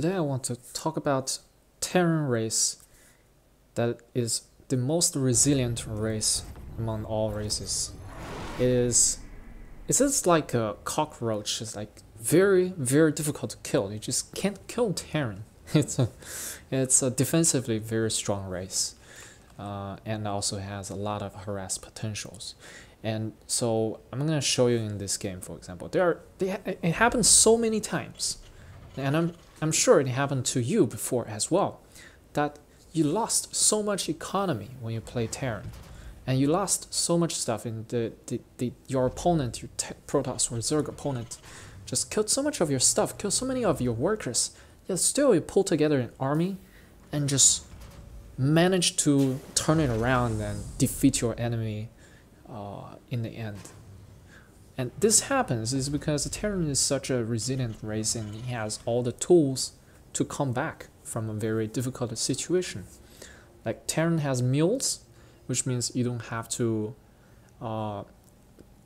Today I want to talk about Terran race that is the most resilient race among all races. It's just like a cockroach. It's like very difficult to kill. You just can't kill Terran. It's a defensively very strong race, and also has a lot of harass potentials. And so I'm gonna show you in this game, for example, it happens so many times, and I'm sure it happened to you before as well, that you lost so much economy when you play Terran, and you lost so much stuff in your opponent, your Protoss or Zerg opponent, just killed so much of your stuff, killed so many of your workers, yet still you pull together an army and just manage to turn it around and defeat your enemy in the end. And this happens is because the Terran is such a resilient race and he has all the tools to come back from a very difficult situation. Like Terran has mules, which means you don't have to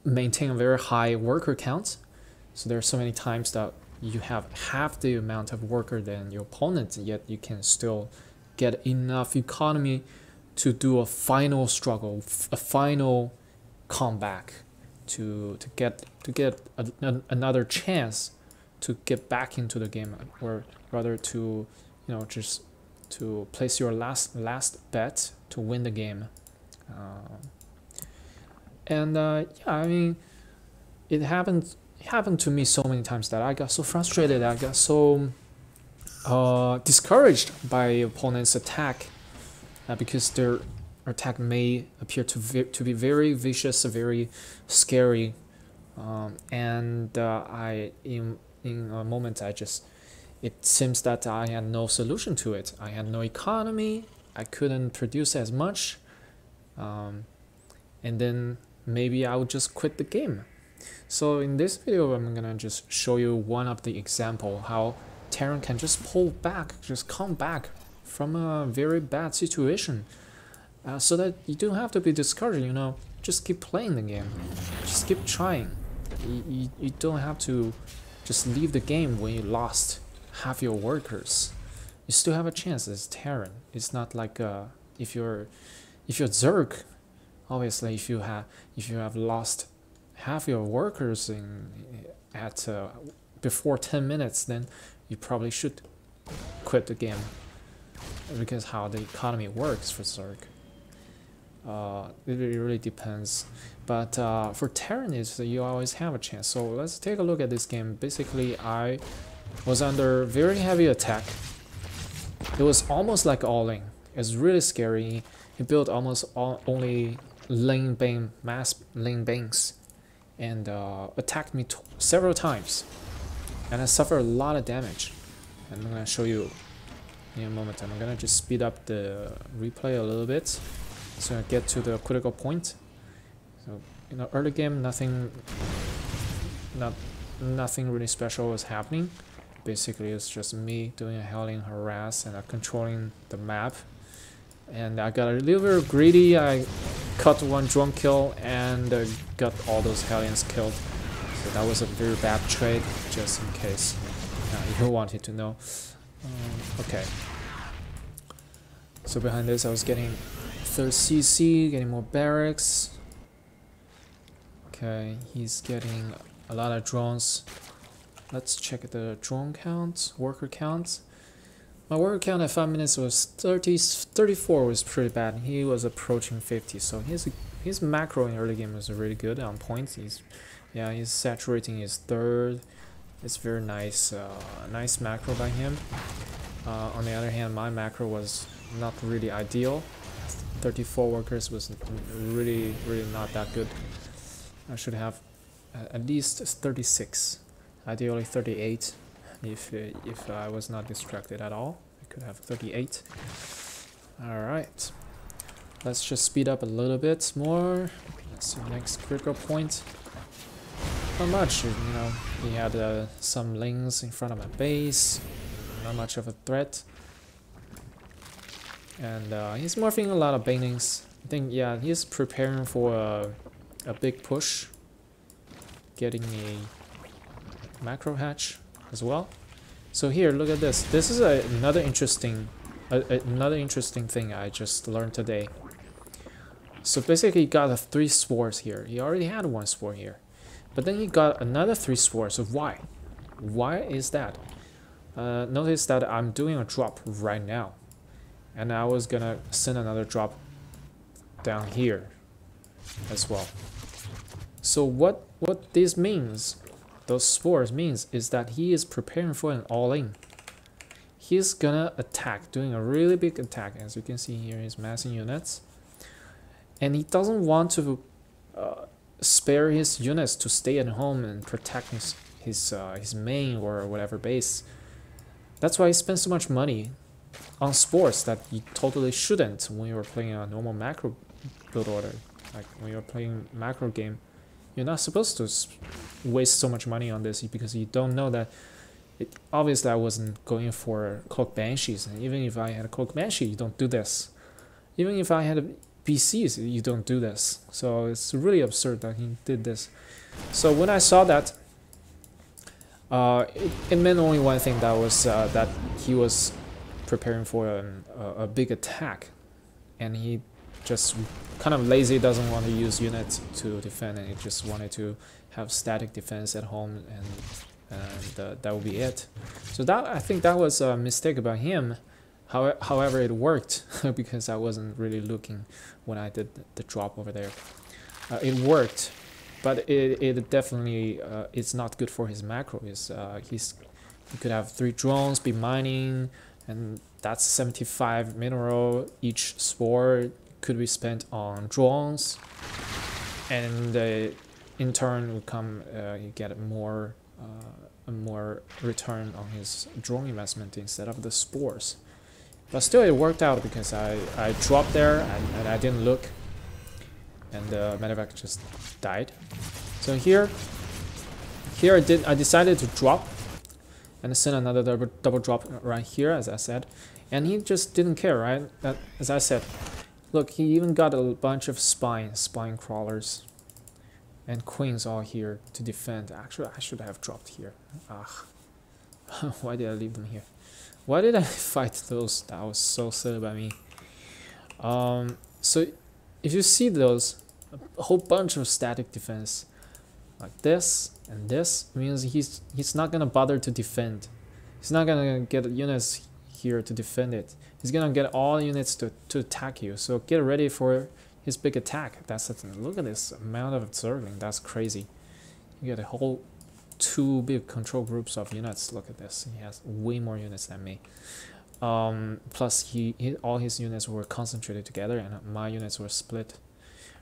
maintain a very high worker count. So there are so many times that you have half the amount of worker than your opponent, yet you can still get enough economy to do a final struggle, a final comeback, to get another chance to get back into the game, or rather to just to place your last bet to win the game. Yeah, I mean, it happened to me so many times that I got so frustrated, I got so discouraged by opponent's attack, because their attack may appear to be very vicious, very scary, in a moment it seems that I had no solution to it. I had no economy, I couldn't produce as much, and then maybe I would just quit the game. So in this video I'm gonna just show you one of the example how Terran can just pull back, just come back from a very bad situation, so that you don't have to be discouraged, just keep playing the game, just keep trying. You don't have to just leave the game when you lost half your workers. You still have a chance. It's Terran. It's not like if you're Zerg, obviously if you have lost half your workers before 10 minutes, then you probably should quit the game, because how the economy works for Zerg. It really depends, but for Terran you always have a chance. So let's take a look at this game. Basically, I was under very heavy attack. It was almost like all-in. It's really scary. He built almost only mass lane banks, and attacked me several times, and I suffered a lot of damage. And I'm gonna show you in a moment. I'm gonna just speed up the replay a little bit so I get to the critical point. So early game, nothing really special was happening. Basically, it's just me doing a Hellion harass and controlling the map. And I got a little bit greedy. I cut one drone kill and got all those Hellions killed. So that was a very bad trade, just in case you wanted to know. Okay. So behind this, I was getting 3rd CC, getting more barracks. Okay, he's getting a lot of drones. Let's check the drone count, worker count. My worker count at 5 minutes was 34 was pretty bad. He was approaching 50, so his macro in early game was really good, on point. He's saturating his 3rd. It's very nice, nice macro by him. On the other hand, my macro was not really ideal. 34 workers was really not that good. I should have at least 36, ideally 38. If I was not distracted at all, I could have 38. Alright, let's just speed up a little bit more. Let's see, next critical point. Not much, he had some lings in front of my base, not much of a threat. And he's morphing a lot of banelings. I think, yeah, he's preparing for a big push, getting a macro hatch as well. So here, look at this. This is another interesting thing I just learned today. So basically, he got 3 spores here. He already had 1 spore here, but then he got another 3 spores. So why? Why is that? Notice that I'm doing a drop right now, and I was gonna send another drop down here as well. So what this means, those spores means, is that he is preparing for an all-in. He's gonna attack, doing a really big attack. As you can see here, he's massing units, and he doesn't want to spare his units to stay at home and protect his main or whatever base. That's why he spends so much money on spores that you totally shouldn't when you were playing a normal macro build order. Like when you're playing macro game, you're not supposed to waste so much money on this because you don't know that. Obviously, I wasn't going for Cloak Banshees, and even if I had a Cloak Banshee, you don't do this. Even if I had a BCs, you don't do this. So it's really absurd that he did this. So when I saw that, it meant only one thing, that was that he was preparing for a big attack, and he just kind of lazy, doesn't want to use units to defend, and he just wanted to have static defense at home, and that would be it. So that, I think that was a mistake about him. However, it worked because I wasn't really looking when I did the drop over there. It worked, but it definitely it's not good for his macro. He could have 3 drones, be mining, and that's 75 mineral. Each spore could be spent on drones, and in turn would come you get a more return on his drone investment instead of the spores. But still, it worked out because I dropped there and I didn't look, and the medevac just died. So here I decided to drop and send another double drop right here, as I said, and he just didn't care, right? As I said, look, he even got a bunch of spine crawlers and queens all here to defend. Actually, I should have dropped here. Why did I leave them here? Why did I fight those? That was so silly by me. So if you see those, a whole bunch of static defense like this and this means he's not gonna bother to defend. He's not gonna get units here to defend it. He's gonna get all units to attack you. So get ready for his big attack. That's the thing. Look at this amount of observing. That's crazy. You get a whole 2 big control groups of units. Look at this. He has way more units than me. Plus all his units were concentrated together, and my units were split.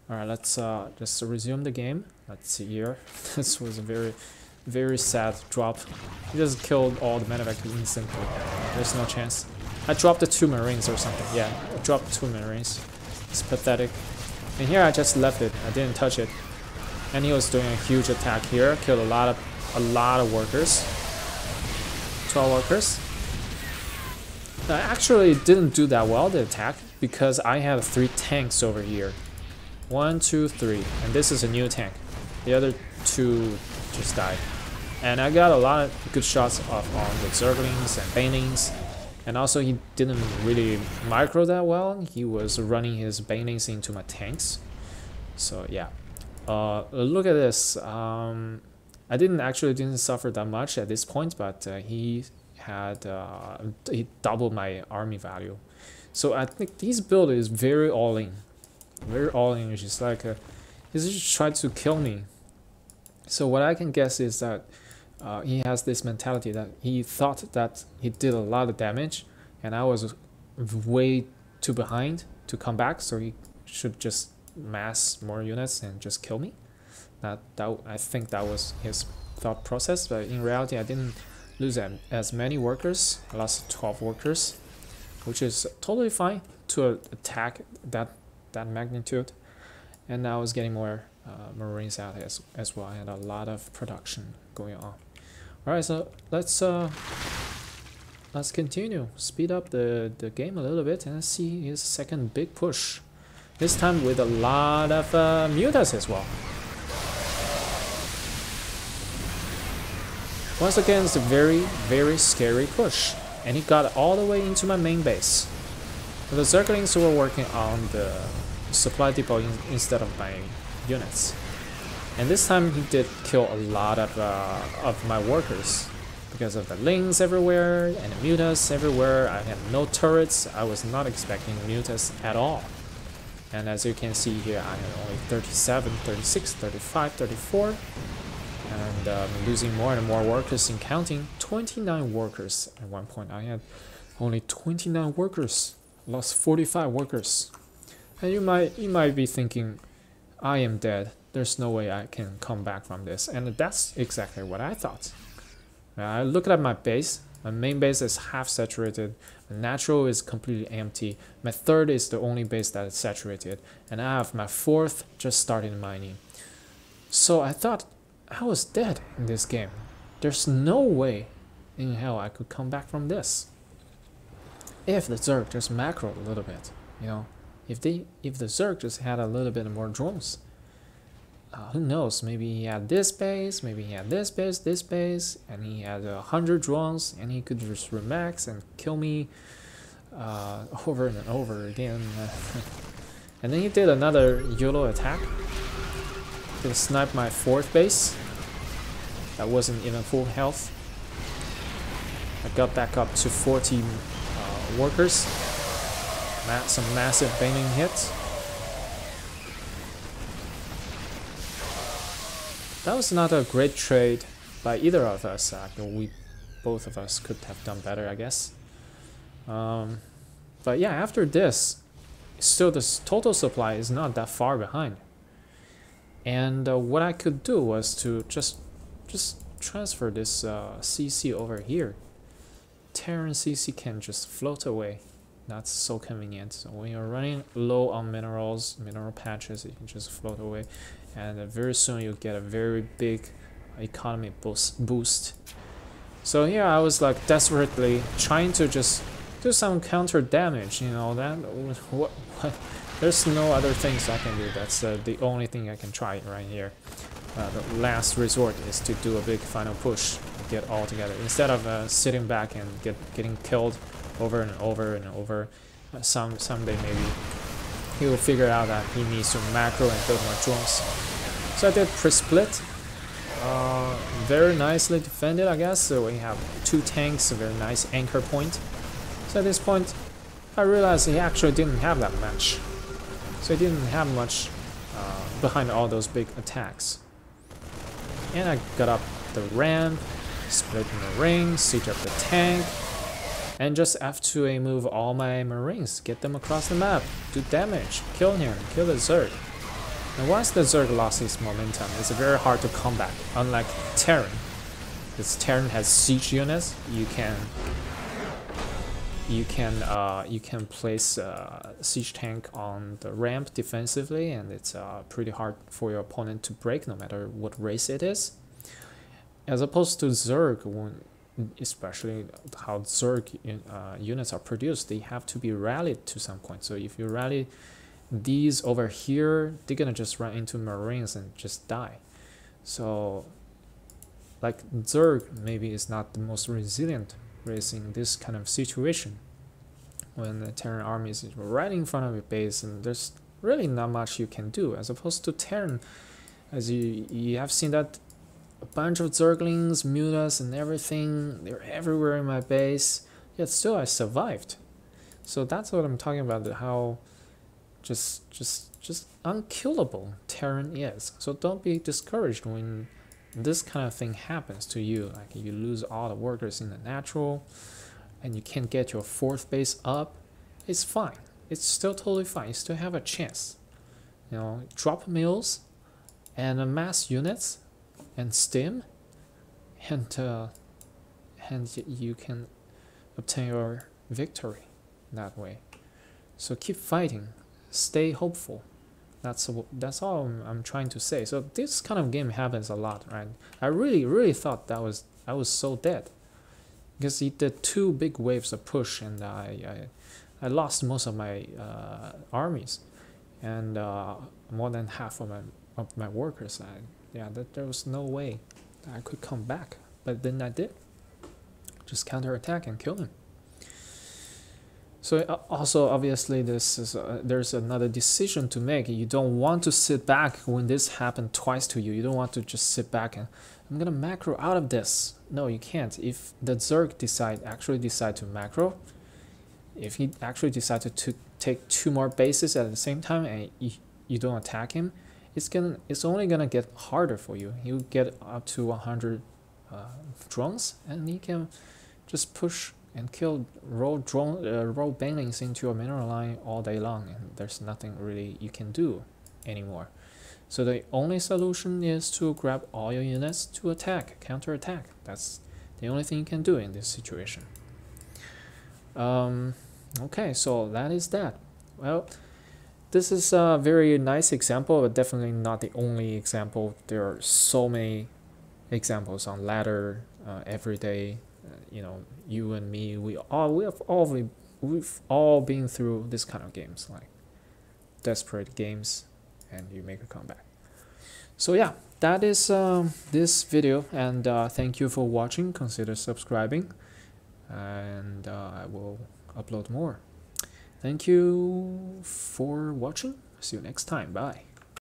All right, let's just resume the game. Let's see here. This was a very, very sad drop. He just killed all the medevac instantly. There's no chance. I dropped the 2 marines or something. Yeah, I dropped 2 marines. It's pathetic. And here I just left it. I didn't touch it. And he was doing a huge attack here. Killed a lot of workers. 12 workers. I actually didn't do that well, the attack, because I had 3 tanks over here. 1, 2, 3. And this is a new tank. The other 2 just died. And I got a lot of good shots on the Zerglings and Banelings. And also, he didn't really micro that well. He was running his Banelings into my tanks. So yeah. Look at this. I didn't suffer that much at this point, but he doubled my army value. So I think this build is very all-in. Very all-in. It's just like he's just trying to kill me. So what I can guess is that he has this mentality that he thought that he did a lot of damage, and I was way too behind to come back, so he should just mass more units and just kill me. I think that was his thought process, but in reality I didn't lose as many workers. I lost 12 workers, which is totally fine to attack that magnitude, and I was getting more marines out as well. I had a lot of production going on. Alright, so let's continue, speed up the game a little bit, and see his second big push. This time with a lot of mutas as well. Once again, it's a very scary push, and he got all the way into my main base. The Zerglings were working on the supply depot instead of my units, and this time he did kill a lot of my workers because of the lings everywhere and the mutas everywhere. I had no turrets. I was not expecting mutas at all. And as you can see here, I had only 37, 36, 35, 34. And losing more and more workers in counting. 29 workers at one point. I had only 29 workers. Lost 45 workers. And you might be thinking, I am dead. There's no way I can come back from this. And that's exactly what I thought. I looked at my base. My main base is half saturated. My natural is completely empty. My third is the only base that is saturated. And I have my fourth just started mining. So I thought I was dead in this game. There's no way in hell I could come back from this. If the Zerg just macroed a little bit, you know, if the Zerg just had a little bit more drones, who knows? Maybe he had this base, maybe he had this base, and he had 100 drones, and he could just remax and kill me over and over again. And then he did another YOLO attack. He sniped my fourth base. That wasn't even full health. I got back up to 40 workers. Some massive banging hits. That was not a great trade by either of us. Both of us could have done better, I guess. But yeah, after this, still the total supply is not that far behind. And what I could do was to just transfer this CC over here. Terran CC can just float away. That's so convenient. So when you're running low on mineral patches, you can just float away. And very soon you'll get a very big economy boost. So here I was like desperately trying to just do some counter damage, you know, that what there's no other things I can do. That's the only thing I can try right here. The last resort is to do a big final push, get all together instead of sitting back and getting killed over and over and over. Someday maybe he will figure out that he needs to macro and build more drones. So I did pre-split. Very nicely defended, I guess. So we have two tanks, a very nice anchor point. So at this point, I realized he actually didn't have that much. So he didn't have much behind all those big attacks. And I got up the ramp, split in the ring, siege up the tank, and just F2A move all my marines, get them across the map, do damage, kill him, kill the Zerg. And once the Zerg lost his momentum, it's very hard to come back, unlike Terran. Because Terran has siege units, you can place a siege tank on the ramp defensively, and it's pretty hard for your opponent to break, no matter what race it is. As opposed to Zerg, especially how Zerg units are produced, they have to be rallied to some point. So if you rally these over here, they're gonna just run into Marines and just die. So, like Zerg maybe is not the most resilient race in this kind of situation, when the Terran army is right in front of your base and there's really not much you can do, as opposed to Terran, as you have seen that a bunch of Zerglings, mutas and everything, they're everywhere in my base, yet still I survived. So that's what I'm talking about, how just unkillable Terran is. So don't be discouraged when this kind of thing happens to you, like you lose all the workers in the natural and you can't get your fourth base up. It's fine, it's still totally fine, you still have a chance. You know, drop mills and mass units and stim, and you can obtain your victory that way. So keep fighting, stay hopeful. That's all I'm trying to say. So this kind of game happens a lot, right? I really thought that I was so dead, because he did two big waves of push, and I lost most of my armies, and more than half of my workers. There was no way that I could come back but then I did. Just counterattack and kill him. So also obviously this is there's another decision to make. You don't want to sit back when this happened twice to you. You don't want to just sit back and I'm gonna macro out of this. No, you can't. If the Zerg actually decide to macro, if he actually decided to take 2 more bases at the same time and you don't attack him, it's only gonna get harder for you. You get up to 100 drones and he can just push and kill roll banelings into your mineral line all day long, and there's nothing really you can do anymore. So the only solution is to grab all your units to attack, counter-attack. That's the only thing you can do in this situation. Okay, so that is that. Well, this is a very nice example, but definitely not the only example. There are so many examples on ladder every day. You know, you and me, we've all been through this kind of games, like desperate games, and you make a comeback. So yeah, that is this video, and thank you for watching. Consider subscribing, and I will upload more. Thank you for watching. See you next time. Bye.